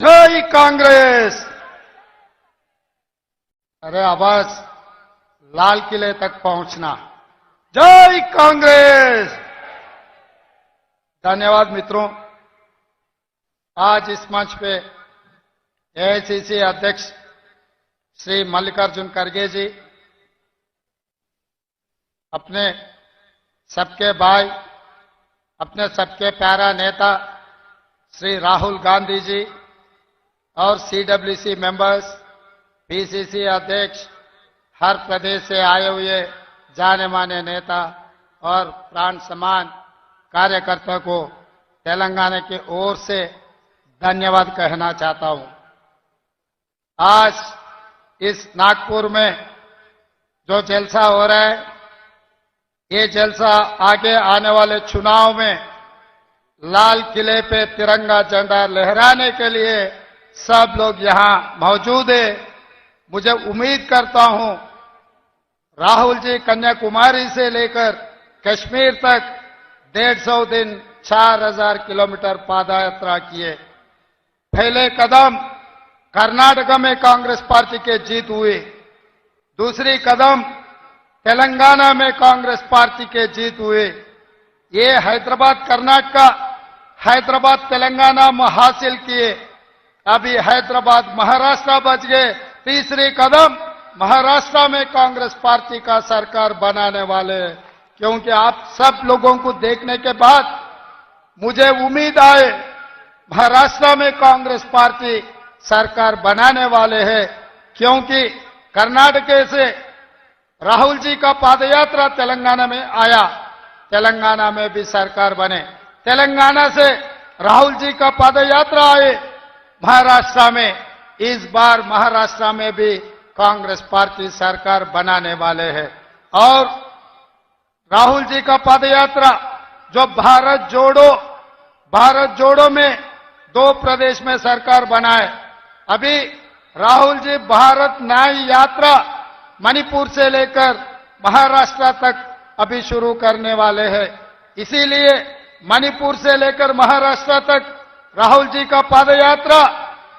जय कांग्रेस। अरे आवाज लाल किले तक पहुंचना। जय कांग्रेस। धन्यवाद मित्रों। आज इस मंच पे एआईसीसी अध्यक्ष श्री मल्लिकार्जुन खड़गे जी, अपने सबके भाई, अपने सबके प्यारा नेता श्री राहुल गांधी जी और सीडब्ल्यूसी मेंबर्स, पीसीसी अध्यक्ष, हर प्रदेश से आए हुए जाने माने नेता और प्राण समान कार्यकर्ता को तेलंगाना की ओर से धन्यवाद कहना चाहता हूं। आज इस नागपुर में जो जलसा हो रहा है, ये जलसा आगे आने वाले चुनाव में लाल किले पे तिरंगा झंडा लहराने के लिए सब लोग यहां मौजूद है। मुझे उम्मीद करता हूं राहुल जी कन्याकुमारी से लेकर कश्मीर तक 150 दिन 4000 किलोमीटर पादयात्रा किए। पहले कदम कर्नाटक में कांग्रेस पार्टी के जीत हुई, दूसरी कदम तेलंगाना में कांग्रेस पार्टी के जीत हुए। ये हैदराबाद कर्नाटक, हैदराबाद तेलंगाना में हासिल किए। अभी हैदराबाद महाराष्ट्र बच गए। तीसरी कदम महाराष्ट्र में कांग्रेस पार्टी का सरकार बनाने वाले हैं, क्योंकि आप सब लोगों को देखने के बाद मुझे उम्मीद आए महाराष्ट्र में कांग्रेस पार्टी सरकार बनाने वाले हैं, क्योंकि कर्नाटक से राहुल जी का पादयात्रा तेलंगाना में आया, तेलंगाना में भी सरकार बने। तेलंगाना से राहुल जी का पादयात्रा आए महाराष्ट्र में। इस बार महाराष्ट्र में भी कांग्रेस पार्टी सरकार बनाने वाले हैं। और राहुल जी का पदयात्रा जो भारत जोड़ो में 2 प्रदेश में सरकार बनाए। अभी राहुल जी भारत न्याय यात्रा मणिपुर से लेकर महाराष्ट्र तक अभी शुरू करने वाले हैं। इसीलिए मणिपुर से लेकर महाराष्ट्र तक राहुल जी का पदयात्रा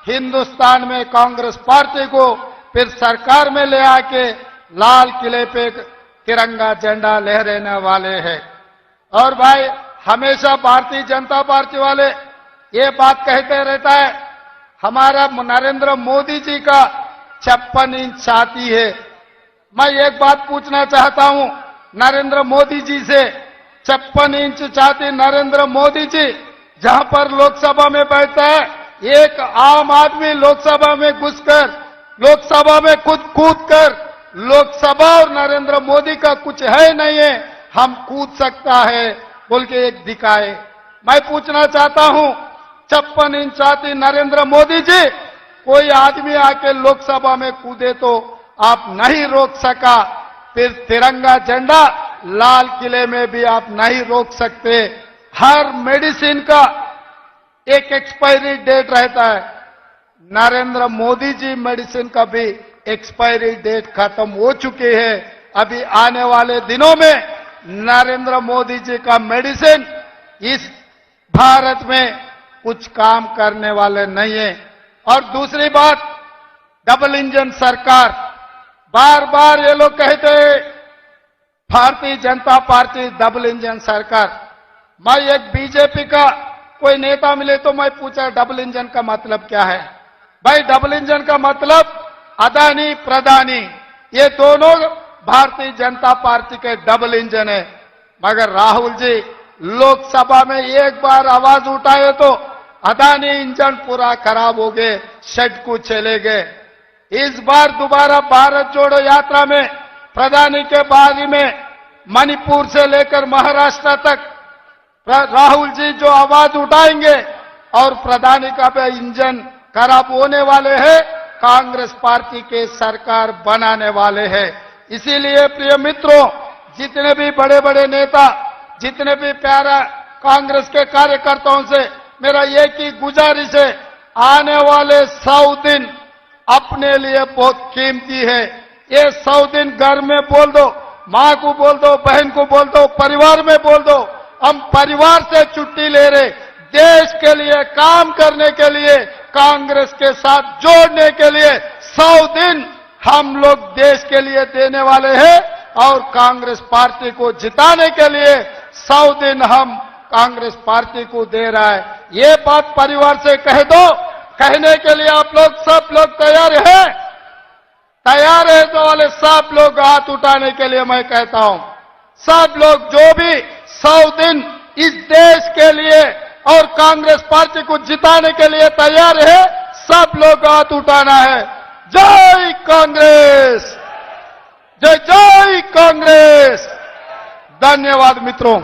हिंदुस्तान में कांग्रेस पार्टी को फिर सरकार में ले आके लाल किले पे तिरंगा झंडा लहराने वाले हैं। और भाई, हमेशा भारतीय जनता पार्टी वाले ये बात कहते रहता है, हमारा नरेंद्र मोदी जी का 56 इंच छाती है। मैं एक बात पूछना चाहता हूं नरेंद्र मोदी जी से, 56 इंच छाती नरेंद्र मोदी जी जहां पर लोकसभा में बैठता है, एक आम आदमी लोकसभा में घुसकर, लोकसभा में कूद कर, लोकसभा और नरेंद्र मोदी का कुछ है नहीं है, हम कूद सकता है बोल के एक दिखाए। मैं पूछना चाहता हूं 56 इंच छाती नरेंद्र मोदी जी, कोई आदमी आके लोकसभा में कूदे तो आप नहीं रोक सका, फिर तिरंगा झंडा लाल किले में भी आप नहीं रोक सकते। हर मेडिसिन का एक एक्सपायरी डेट रहता है। नरेंद्र मोदी जी मेडिसिन का भी एक्सपायरी डेट खत्म हो चुकी है। अभी आने वाले दिनों में नरेंद्र मोदी जी का मेडिसिन इस भारत में कुछ काम करने वाले नहीं है। और दूसरी बात, डबल इंजन सरकार, बार बार ये लोग कहते हैं Bharatiya Janata party double engine सरकार। मैं एक बीजेपी का कोई नेता मिले तो मैं पूछा डबल इंजन का मतलब क्या है। भाई, डबल इंजन का मतलब अदानी प्रधानी, ये दोनों भारतीय जनता पार्टी के डबल इंजन है। मगर राहुल जी लोकसभा में एक बार आवाज उठाए तो अदानी इंजन पूरा खराब हो गए, शेड को चले गए। इस बार दोबारा भारत जोड़ो यात्रा में प्रधानी के बारे में मणिपुर से लेकर महाराष्ट्र तक राहुल जी जो आवाज उठाएंगे और प्रधानी का भी इंजन खराब होने वाले हैं, कांग्रेस पार्टी के सरकार बनाने वाले हैं। इसीलिए प्रिय मित्रों, जितने भी बड़े बड़े नेता, जितने भी प्यारा कांग्रेस के कार्यकर्ताओं से मेरा एक ही गुजारिश है, आने वाले 100 दिन अपने लिए बहुत कीमती है। ये 100 दिन घर में बोल दो, मां को बोल दो, बहन को बोल दो, परिवार में बोल दो, हम परिवार से छुट्टी ले रहे, देश के लिए काम करने के लिए कांग्रेस के साथ जोड़ने के लिए 100 दिन हम लोग देश के लिए देने वाले हैं और कांग्रेस पार्टी को जिताने के लिए 100 दिन हम कांग्रेस पार्टी को दे रहा है। ये बात परिवार से कह दो। कहने के लिए आप लोग सब लोग तैयार हैं? तैयार है तो वाले सब लोग हाथ उठाने के लिए मैं कहता हूं। सब लोग जो भी 100 दिन इस देश के लिए और कांग्रेस पार्टी को जिताने के लिए तैयार है, सब लोग हाथ उठाना है। जय कांग्रेस, जय जय कांग्रेस। धन्यवाद मित्रों।